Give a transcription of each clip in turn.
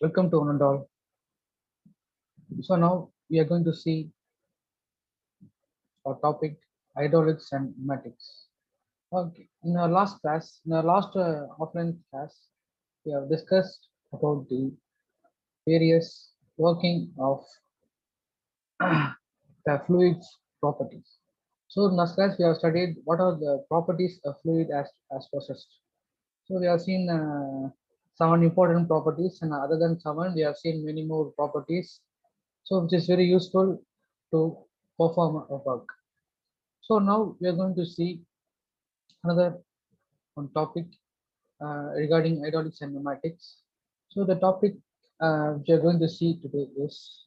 Welcome to one and all. So now we are going to see our topic hydraulics and pneumatics. Okay. In our last offline class, we have discussed about the various working of the fluids properties. So in last class we have studied what are the properties of fluid as possessed. So we have seen seven important properties, and other than seven, we have seen many more properties. So which is very useful to perform a work. So now we are going to see another one topic regarding hydraulics and pneumatics. So the topic we are going to see today is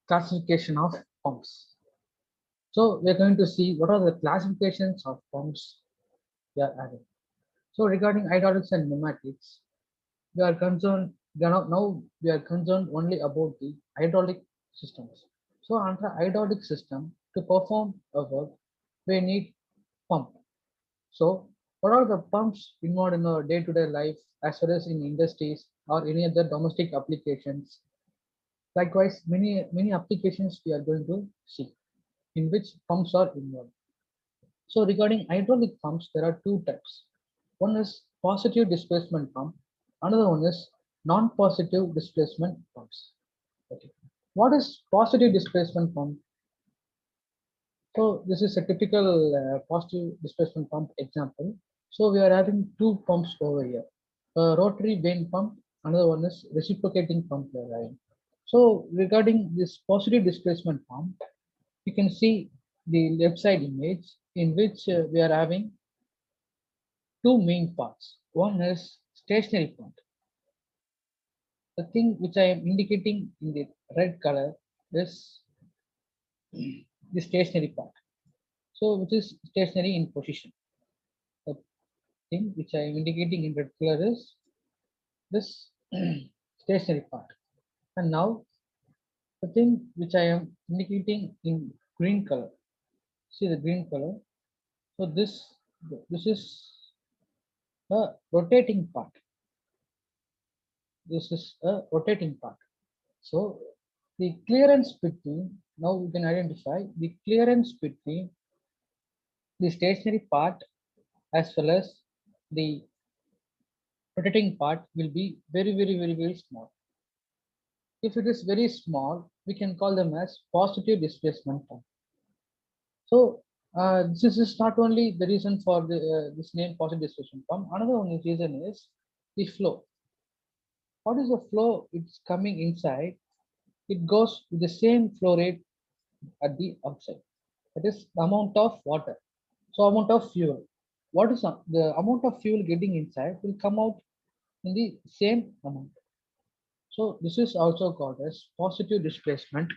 classification of pumps. So we are going to see what are the classifications of pumps we are having. So regarding hydraulics and pneumatics, we are concerned now we are concerned only about the hydraulic systems. So under hydraulic system, to perform a work, we need pump. So what are the pumps involved in our day-to-day life as well as in industries or any other domestic applications? Likewise, many applications we are going to see in which pumps are involved. So regarding hydraulic pumps, there are two types. One is positive displacement pump. Another one is non-positive displacement pumps. Okay. What is positive displacement pump? So this is a typical positive displacement pump example. So we are having two pumps over here. A rotary vane pump. Another one is reciprocating pump we are having. So regarding this positive displacement pump, you can see the left side image in which we are having two main parts. One is stationary part. The thing which I am indicating in the red color is the stationary part. So which is stationary in position. The thing which I am indicating in red color is this stationary part. And now the thing which I am indicating in green color. See the green color. So this is a rotating part. This is a rotating part. So the clearance between, now we can identify the clearance between the stationary part as well as the rotating part will be very small. If it is very small, we can call them as positive displacement pump. So this is not only the reason for this name positive displacement pump. Another one reason is the flow. What is the flow? It's coming inside. It goes with the same flow rate at the outside. That is the amount of water. So amount of fuel. What is the amount of fuel getting inside will come out in the same amount. So this is also called as positive displacement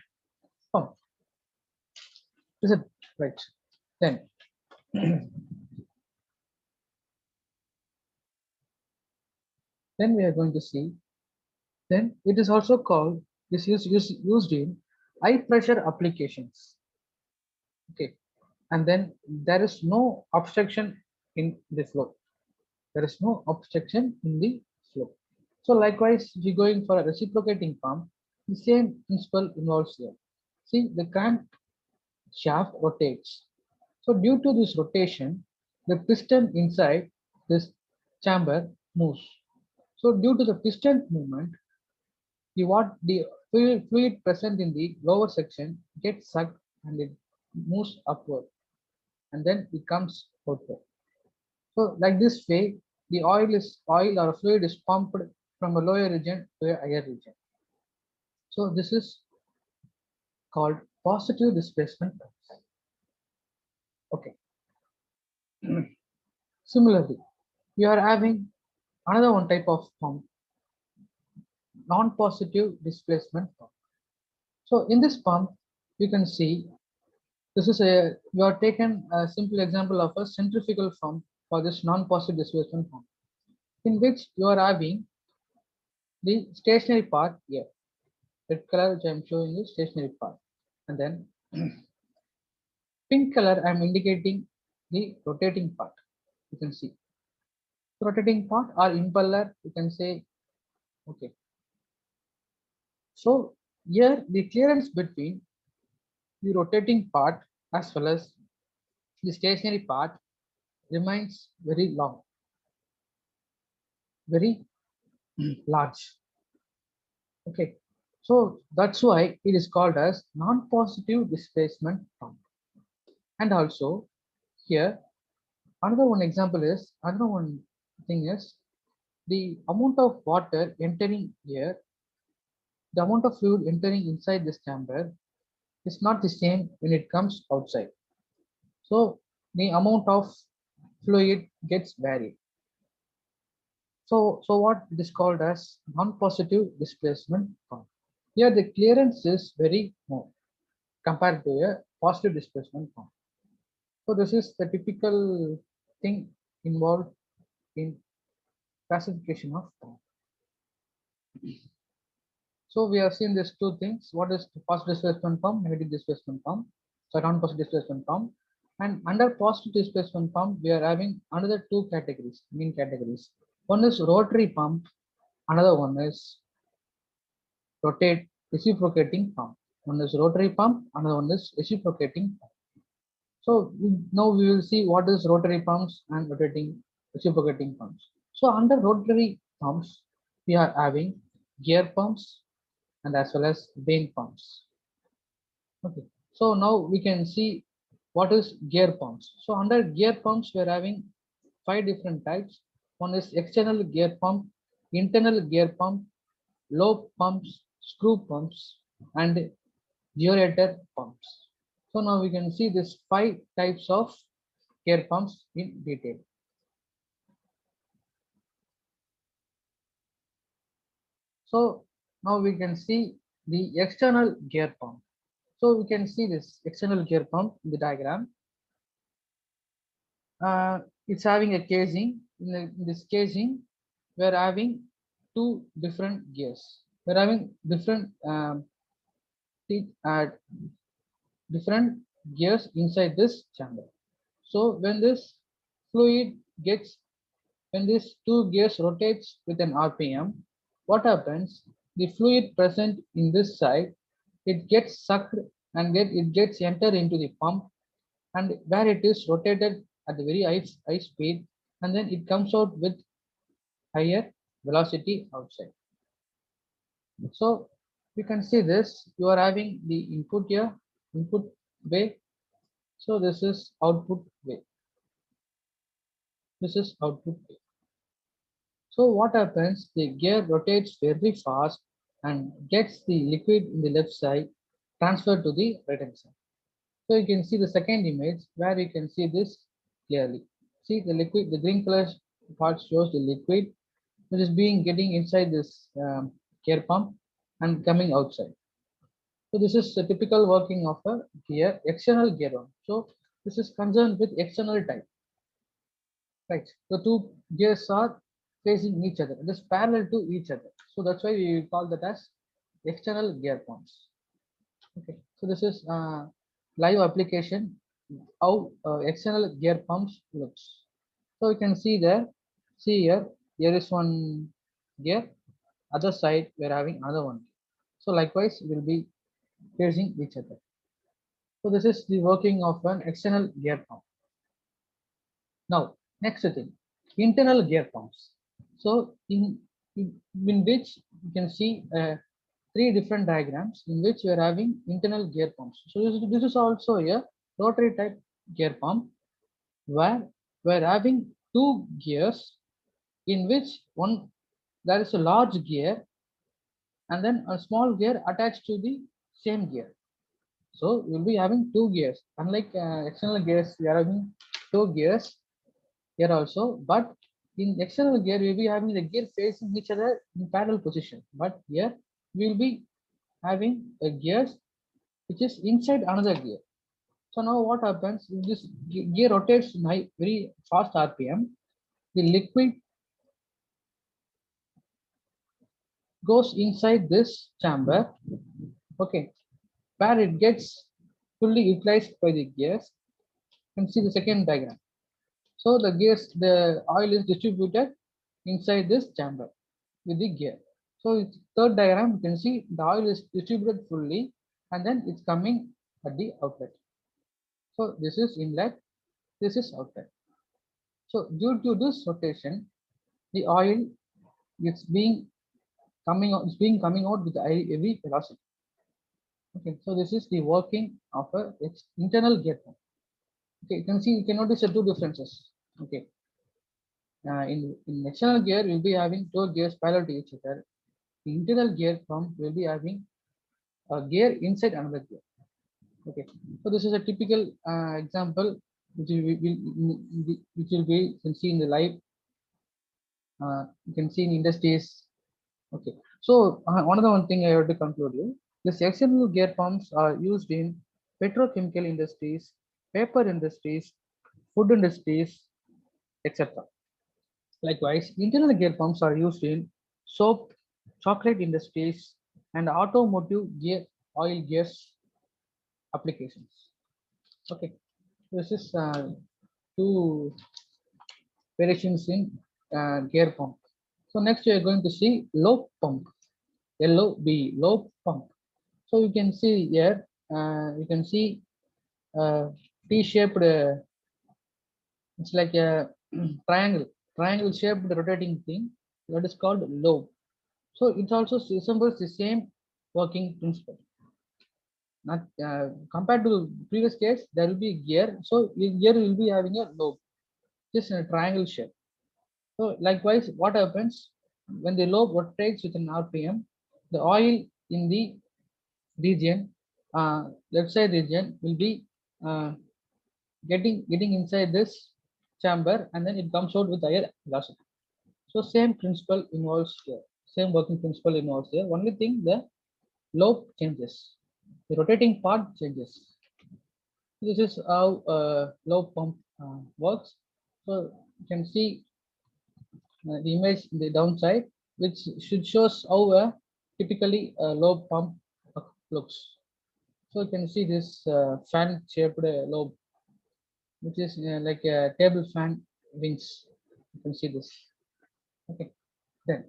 pump. Is it right? Then then we are going to see. Then it is also called used in high pressure applications. Okay, and then there is no obstruction in the flow. There is no obstruction in the flow. So likewise, if you're going for a reciprocating pump, the same principle involves here. See, the crank shaft rotates. So due to this rotation, the piston inside this chamber moves. So due to the piston movement, the fluid present in the lower section gets sucked and it moves upward and then it comes outward. So like this way, the oil or fluid is pumped from a lower region to a higher region. So this is called positive displacement pumps. Okay. Similarly, we are having another one type of pump, non-positive displacement pump. So in this pump, you can see this is you are taken a simple example of a centrifugal pump for this non-positive displacement pump, in which you are having the stationary part here. Red color which I am showing is stationary part, and then Pink color, I'm indicating the rotating part. You can see rotating part or impeller, you can say. Okay, so here the clearance between the rotating part as well as the stationary part remains very long, very large. Okay, so that's why it is called as non-positive displacement pump. And also here another one example is, another one thing is, the amount of water entering here, the amount of fluid entering inside this chamber is not the same when it comes outside. So the amount of fluid gets varied. So what it is called as non-positive displacement pump. Here the clearance is very more compared to a positive displacement pump. So this is the typical thing involved in classification of pump. So we have seen these two things. What is the positive displacement pump, negative displacement pump, so non-positive displacement pump. And under positive displacement pump, we are having another two categories, main categories. One is rotary pump, another one is rotate reciprocating pump. One is rotary pump, another one is reciprocating pump. So now we will see what is rotary pumps and rotating reciprocating pumps. So under rotary pumps, we are having gear pumps and as well as vane pumps. Okay, so now we can see what is gear pumps. So under gear pumps, we are having 5 different types. One is external gear pump, internal gear pump, lobe pumps, screw pumps, and geolator pumps. So now we can see these 5 types of gear pumps in detail. So now we can see the external gear pump. So we can see this external gear pump in the diagram. It's having a casing. In this casing, we're having 2 different gears. We're having uh, different gears inside this chamber. So when this fluid gets, when this 2 gears rotates with an RPM, what happens? The fluid present in this side, it gets sucked and it gets entered into the pump, and where it is rotated at the very high speed, and then it comes out with higher velocity outside. So you can see this, you are having the input here, input way. So this is output way. This is output way. So what happens? The gear rotates very fast and gets the liquid in the left side transferred to the right hand side. So you can see the second image where you can see this clearly. See the liquid, the green color part shows the liquid which is being getting inside this gear pump and coming outside. So this is a typical working of a gear, external gear pump. So this is concerned with external type, right? The 2 gears are facing each other, it is parallel to each other. So that's why we call that as external gear pumps. Okay, so this is live application how external gear pumps looks. So you can see there, see here, here is one gear, other side we are having another one. So likewise will be facing each other. So this is the working of an external gear pump. Now next thing, internal gear pumps. So in which you can see 3 different diagrams in which we are having internal gear pumps. So this is also a rotary type gear pump where we are having 2 gears in which one there is a large gear and then a small gear attached to the same gear. So we'll be having 2 gears. Unlike external gears, we are having 2 gears here also. But in external gear, we'll be having the gear facing each other in parallel position. But here we'll be having a gears which is inside another gear. So now what happens? If this gear rotates in very fast RPM, the liquid goes inside this chamber. Okay, where it gets fully utilized by the gears, You can see the second diagram. So the oil is distributed inside this chamber with the gear. So it's third diagram, you can see the oil is distributed fully and then it's coming at the outlet. So this is inlet, this is outlet. So due to this rotation, the oil is being coming out with a heavy velocity. Okay, so this is the working of a internal gear pump. Okay, you can notice the two differences. Okay, in external gear, we'll be having two gears parallel to each other. The internal gear pump will be having a gear inside another gear. Okay, so this is a typical example which will be you can see in the live. You can see in industries. Okay, so another one thing I have to conclude here. These external gear pumps are used in petrochemical industries, paper industries, food industries, etc. Likewise, internal gear pumps are used in soap, chocolate industries, and automotive gear oil gears applications. Okay, this is two variations in gear pump. So next we are going to see lobe pump, LOB, lobe pump. So you can see here, you can see T-shaped. It's like a triangle shaped rotating thing that is called lobe. So it also resembles the same working principle. Not compared to the previous case, there will be a gear. So gear will be having a lobe, just in a triangle shape. So likewise, what happens when the lobe rotates with an RPM, the oil in the region, left side region, will be uh, getting inside this chamber, and then it comes out with higher velocity. So same principle involves here. Same working principle involves here. Only thing, the lobe changes. The rotating part changes. This is how lobe pump works. So you can see the image in the downside, which should shows how typically a lobe pump looks. So you can see this fan shaped lobe, which is like a table fan wings. You can see this. Okay, then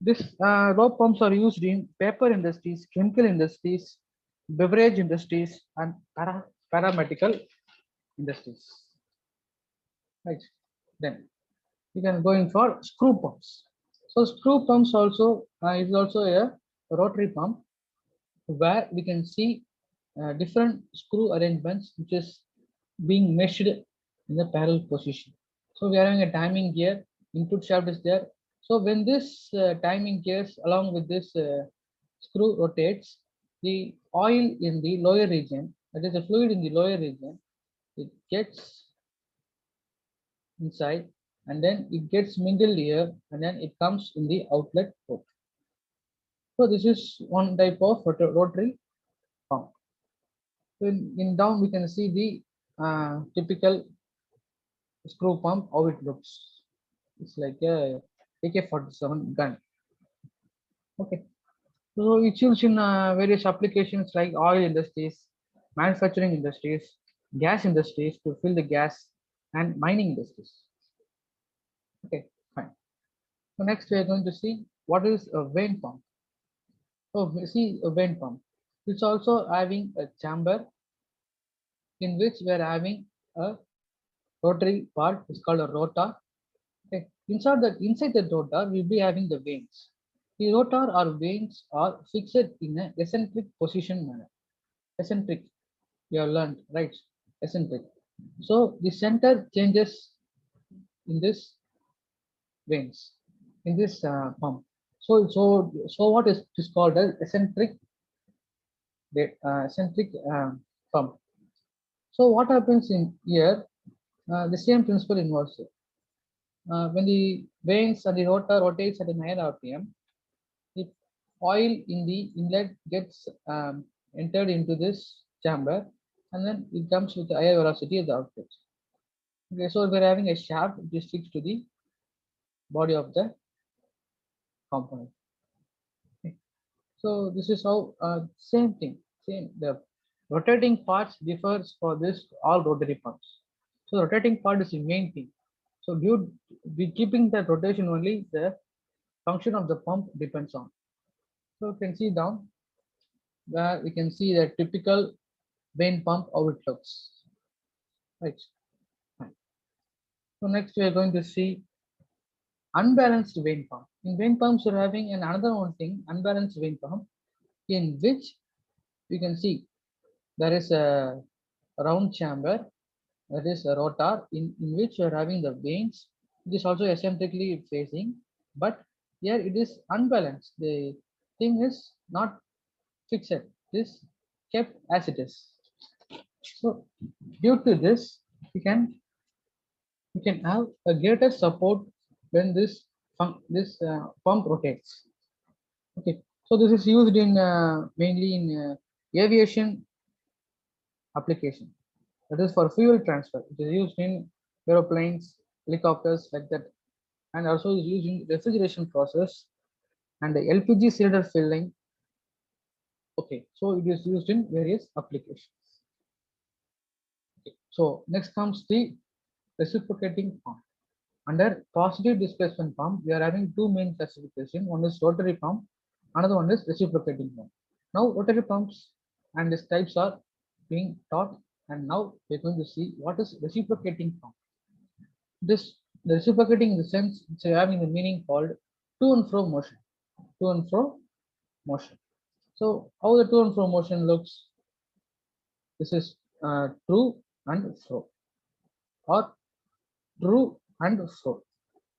this lobe pumps are used in paper industries, chemical industries, beverage industries, and paramedical industries. Right. Then we can go in for screw pumps. So screw pumps also is also a rotary pump where we can see different screw arrangements which is being meshed in the parallel position. So we are having a timing gear, input shaft is there. So when this timing gears along with this screw rotates, the oil in the lower region, that is the fluid in the lower region, it gets inside and then it gets mingled here and then it comes in the outlet port. So this is one type of rotary pump. So in down we can see the typical screw pump, how it looks. It's like a AK-47 gun. Okay. So it's used in various applications like oil industries, manufacturing industries, gas industries to fill the gas, and mining industries. Okay, fine. So next we are going to see what is a vane pump. So we see a vane pump. It's also having a chamber in which we are having a rotary part. It's called a rotor. Okay. Inside the rotor, we'll be having the vanes. The rotor or vanes are fixed in an eccentric position manner. Eccentric, you have learned, right? Eccentric. So the center changes in this vanes, in this pump. So what is called as eccentric pump. So what happens in here? The same principle involves here. When the vanes and the rotor rotates at a higher RPM, the oil in the inlet gets entered into this chamber and then it comes with a higher velocity at the outlet. Okay, so we're having a shaft which sticks to the body of the component. Okay. So this is how same thing, same the Rotating parts differs for this all rotary pumps. So rotating part is the main thing. So due be keeping that rotation only, the function of the pump depends on. So you can see down where we can see the typical vane pump how it looks. Right. Fine. So next we are going to see unbalanced vane pump. In vane pumps, you're having another one thing, unbalanced vane pump, in which you can see there is a round chamber, that is a rotor, in which you are having the vanes. It is also eccentrically facing, but here it is unbalanced. The thing is not fixed. It is kept as it is. So due to this, we can we can have a greater support when this pump rotates. Okay, so this is used in mainly in aviation application. That is for fuel transfer. It is used in aeroplanes, helicopters like that, and also is used in refrigeration process and the LPG cylinder filling. Okay, so it is used in various applications. Okay, so next comes the reciprocating pump. Under positive displacement pump, we are having two main classification. One is rotary pump, another one is reciprocating pump. Now, rotary pumps and its types are being taught, and now we're going to see what is reciprocating pump. This the reciprocating in the sense it's having the meaning called to and fro motion. To and fro motion. So, how the to and fro motion looks? This is true and fro, or true and fro.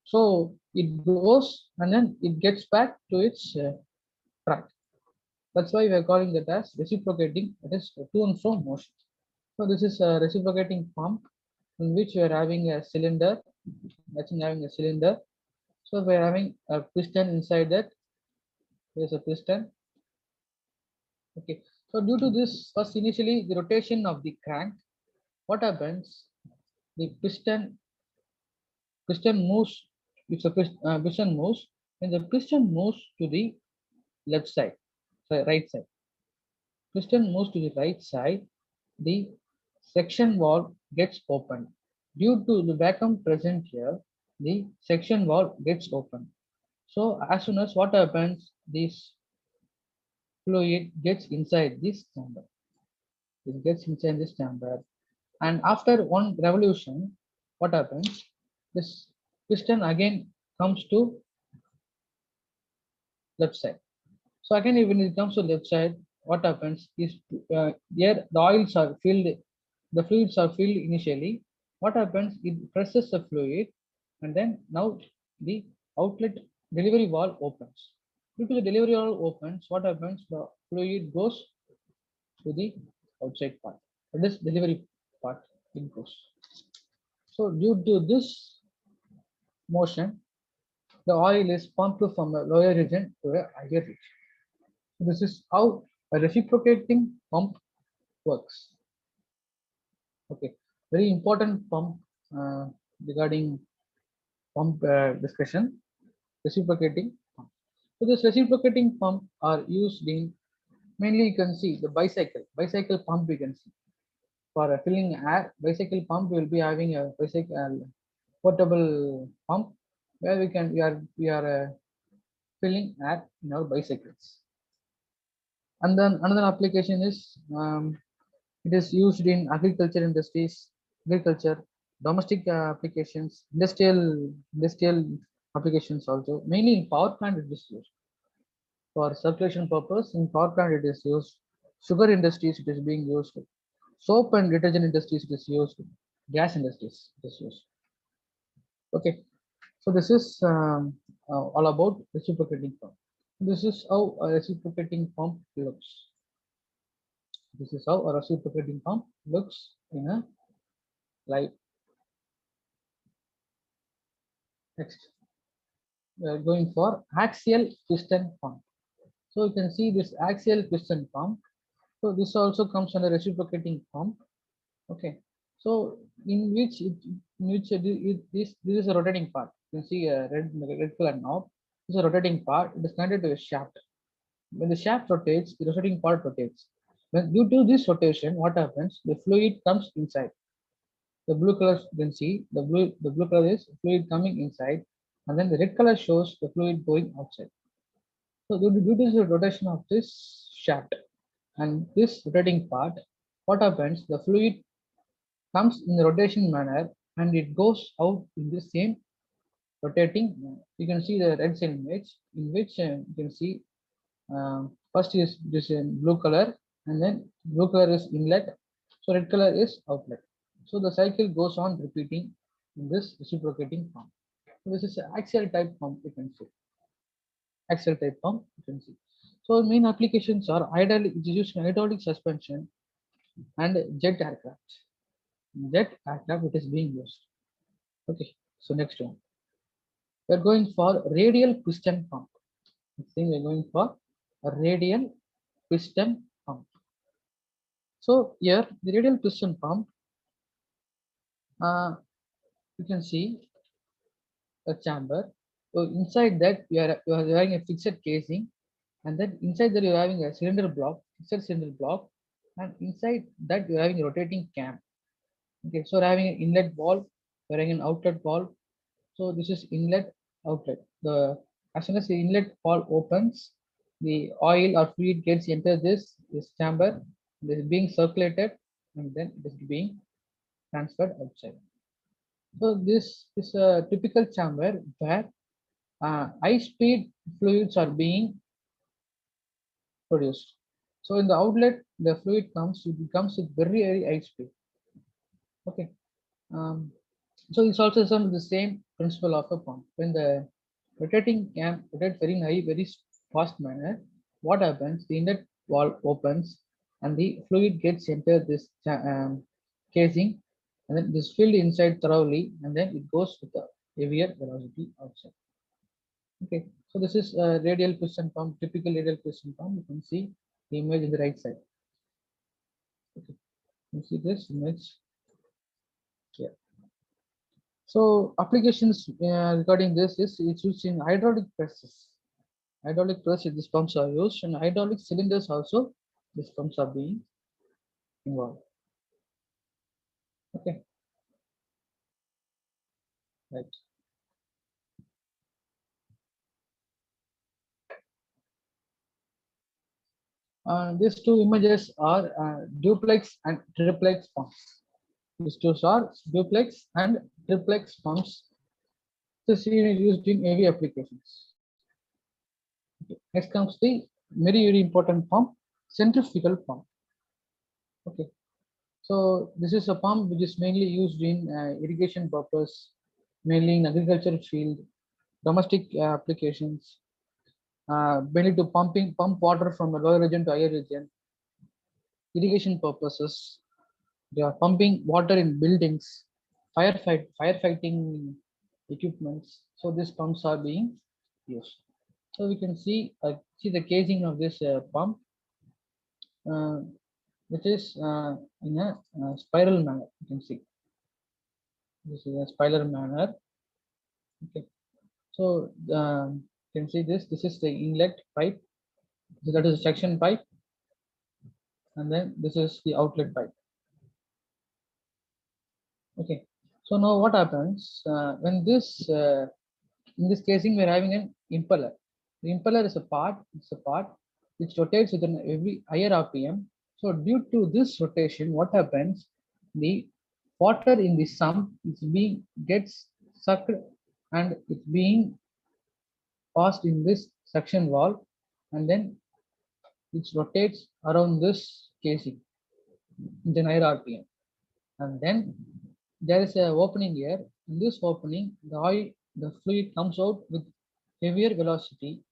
So it goes and then it gets back to its track. That's why we are calling that as reciprocating. That is to and fro motion. So this is a reciprocating pump in which we are having a cylinder. That's having a cylinder. So we are having a piston inside that. There's a piston. Okay. So due to this, first initially the rotation of the crank, what happens? The piston moves. If the piston moves, when the piston moves to the left side, sorry, right side. Piston moves to the right side, the section valve gets opened. Due to the vacuum present here, the section valve gets open. So as soon as what happens, this fluid gets inside this chamber. It gets inside this chamber. And after one revolution, what happens? This piston again comes to left side. So again, when it comes to left side, what happens is here the oils are filled, the fluids are filled initially. What happens? It presses the fluid, and then now the outlet delivery valve opens. Due to the delivery valve opens, what happens? The fluid goes to the outside part. That is delivery part. It goes. So due to this motion, the oil is pumped from a lower region to a higher region. This is how a reciprocating pump works. Okay, very important pump regarding pump discussion, reciprocating pump. So this reciprocating pump are used in mainly you can see the bicycle pump you can see for filling air. Bicycle pump will be having a bicycle portable pump where we are filling air in our bicycles. And then another application is it is used in agriculture industries, agriculture, domestic applications, industrial applications also. Mainly in power plant it is used for circulation purpose. In power plant it is used. Sugar industries it is being used. Soap and detergent industries it is used. Gas industries it is used. Okay, so this is all about reciprocating pump. This is how a reciprocating pump looks. This is how a reciprocating pump looks in a live. Next, we are going for axial piston pump. So you can see this axial piston pump. So this also comes under reciprocating pump. Okay. So this is a rotating part. You can see a red color knob. This is a rotating part. It is connected to a shaft. When the shaft rotates, the rotating part rotates. When due to this rotation, what happens? The fluid comes inside. The blue color you can see the blue color is fluid coming inside, and then the red color shows the fluid going outside. So due to the rotation of this shaft and this rotating part, what happens? The fluid comes in the rotation manner and it goes out in the same rotating. You can see the red cell image in which you can see first is this blue color, and then blue color is inlet, so red color is outlet. So the cycle goes on repeating in this reciprocating form. So this is an axial type pump, you can see. Axial type pump, you can see. So main applications are hydraulic, it is used in hydraulic suspension and jet aircraft. Jet aircraft it is being used. Okay, so next one. We're going for radial piston pump. I think we're going for a radial piston pump. So here the radial piston pump, you can see a chamber. So inside that you are having a fixed casing, and then inside that you're having a cylinder block, fixed cylinder block, and inside that you're having a rotating cam. Okay, so we're having an inlet valve, we're having an outlet valve. So this is inlet outlet. The as soon as the inlet valve opens, the oil or fluid gets enter this chamber. This is being circulated, and then it is being transferred outside. So this is a typical chamber where high speed fluids are being produced. So in the outlet, the fluid comes with very high speed. Okay. Um, so it's also some of the same principle of a pump. When the rotating cam rotates very fast manner, what happens? The inlet valve opens and the fluid gets into this casing, and then it is filled inside thoroughly, and then it goes with a heavier velocity outside. Okay, so this is a radial piston pump, typical radial piston pump. You can see the image in the right side. Okay, you see this image here. So applications regarding this is it's used in hydraulic presses. Hydraulic presses, these pumps are used, and hydraulic cylinders also. These pumps are being involved. Okay, right. These two images are duplex and triplex pumps. These two are duplex and triplex pumps. This is used in heavy applications. Okay. Next comes the very very important pump, centrifugal pump. Okay, so this is a pump which is mainly used in irrigation purpose, mainly in agricultural field, domestic applications, mainly to pump water from a lower region to higher region, irrigation purposes. They are pumping water in buildings, firefighting equipments. So these pumps are being used. So we can see the casing of this pump, uh, which is in a spiral manner. You can see this is a spiral manner. Okay, so you can see this. This is the inlet pipe. So that is a suction pipe, and then this is the outlet pipe. Okay, so now what happens when this in this casing we're having an impeller. The impeller is a part. It's a part which rotates with an every higher RPM. So due to this rotation, what happens? The water in the sump is being gets sucked and it's being passed in this suction valve, and then it rotates around this casing in the higher RPM. And then there is a opening here. In this opening, the fluid comes out with heavier velocity,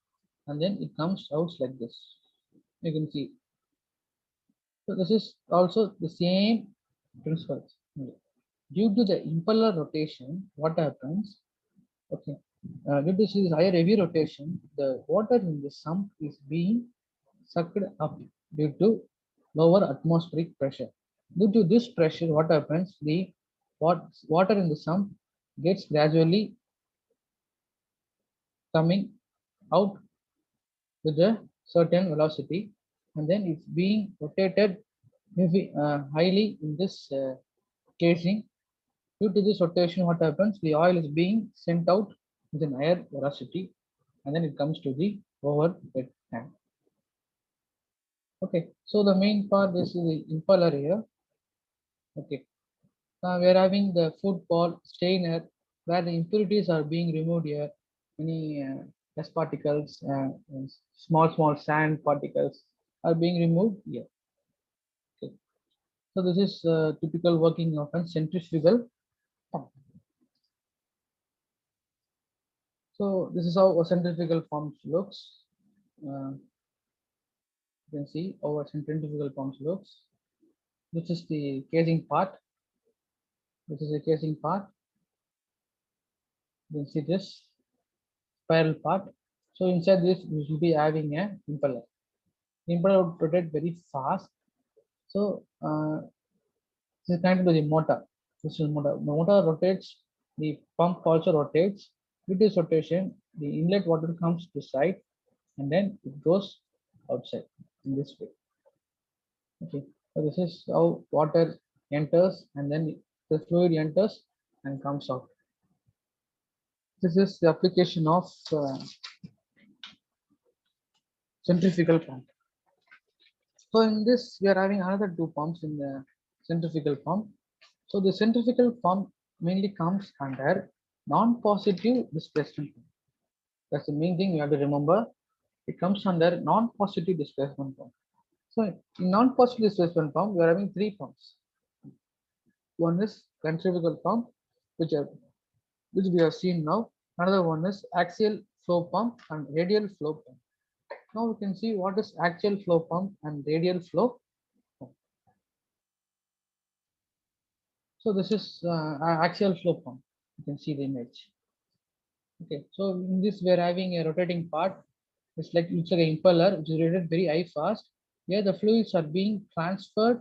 and then it comes out like this. You can see. So this is also the same principle. Due to the impeller rotation, what happens? Okay, due to this higher heavy rotation, the water in the sump is being sucked up due to lower atmospheric pressure. Due to this pressure, what happens? The water in the sump gets gradually coming out with a certain velocity. and then it's being rotated highly in this casing. Due to this rotation, what happens? The oil is being sent out with an higher velocity, and then it comes to the overhead tank. Okay, so the main part is the impeller here. Okay, we are having the food ball strainer where the impurities are being removed here. Many dust particles, and small sand particles are being removed here. Okay, so this is typical working of a centrifugal pump. So this is how a centrifugal pump looks. You can see how a centrifugal pump looks. This is the casing part. This is the casing part. You can see this spiral part. So inside this, we will be having a impeller. The impeller would rotate very fast. So this is connected to the motor. This is motor. The motor rotates. The pump also rotates. With this rotation, the inlet water comes to side, and then it goes outside in this way. Okay, so this is how water enters, and then the fluid enters and comes out. This is the application of centrifugal pump. So in this, we are having another two pumps in the centrifugal pump. So the centrifugal pump mainly comes under non-positive displacement pump. That's the main thing you have to remember. It comes under non-positive displacement pump. So in non-positive displacement pump, we are having three pumps. One is centrifugal pump, which we have seen now. Another one is axial flow pump and radial flow pump. Now we can see what is axial flow pump and radial flow pump. So this is axial flow pump. You can see the image. Okay, so in this we are having a rotating part. It's like an impeller which is rotated very high fast. Here the fluids are being transferred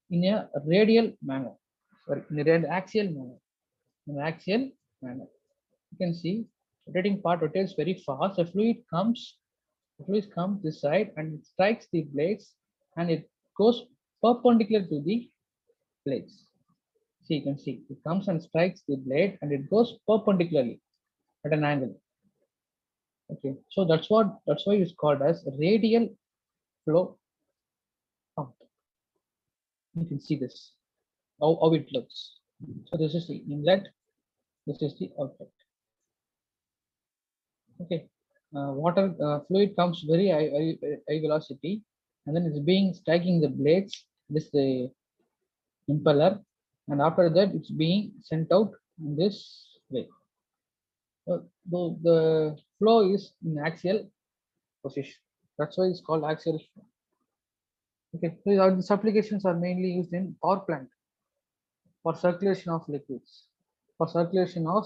in a radial manner, sorry, in a axial manner. In an axial manner. You can see rotating part rotates very fast. The fluid comes this side and it strikes the blades and it goes perpendicular to the blades. See, you can see it comes and strikes the blade and it goes perpendicularly at an angle. Okay, so that's why it's called as radial flow pump. You can see this how it looks. So this is the inlet, this is the outlet. Okay, water fluid comes very high velocity, and then it's being striking the blades. This the impeller, and after that it's being sent out in this way. The flow is in axial position. That's why it's called axial flow. Okay, so these applications are mainly used in power plant for circulation of liquids, for circulation of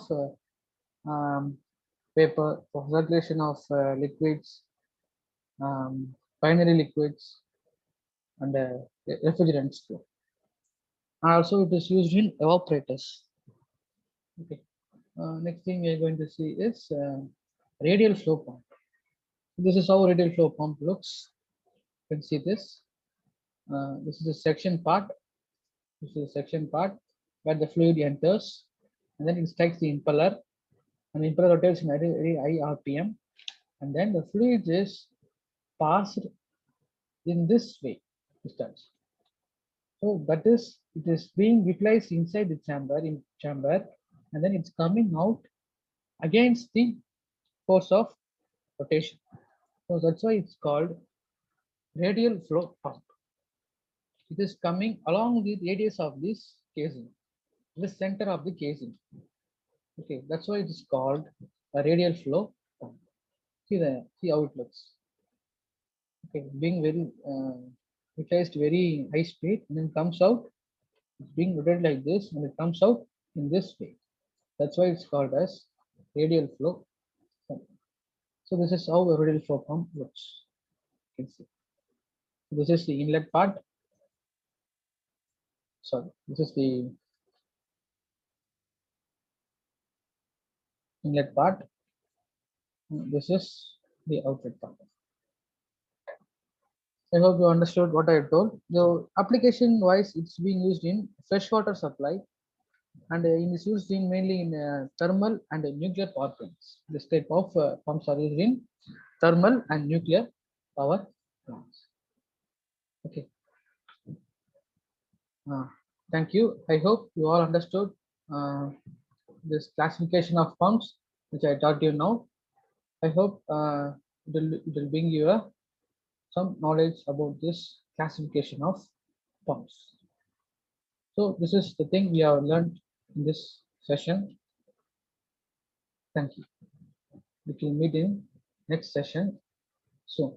paper, for circulation of liquids, binary liquids, and refrigerants too. And also it is used in evaporators. Okay. Next thing we are going to see is radial flow pump. This is how radial flow pump looks. You can see this. This is the section part. This is the section part where the fluid enters, and then it strikes the impeller, and the impeller rotates in very high RPM, and then the fluid is passed in this way. Distance. So that is, it is being utilized inside the chamber, and then it's coming out against the force of rotation. So that's why it's called radial flow pump. It is coming along the radius of this casing, the center of the casing. Okay, that's why it is called a radial flow pump. See how it looks. Okay, being very utilized very high speed, and then comes out. It's being rotated like this, and it comes out in this way. That's why it's called as radial flow pump. So this is how a radial flow pump looks. You can see. This is the inlet part. Sorry, this is the inlet part. This is the outlet part. I hope you understood what I told. The application wise, it's being used in freshwater supply, and it is used in mainly in thermal and nuclear power plants. This type of pumps are used in thermal and nuclear power plants. Okay. Uh, Thank you. I hope you all understood uh, this classification of pumps, which I taught you now. I hope it will bring you some knowledge about this classification of pumps. So this is the thing we have learned in this session. Thank you. We will meet in next session soon.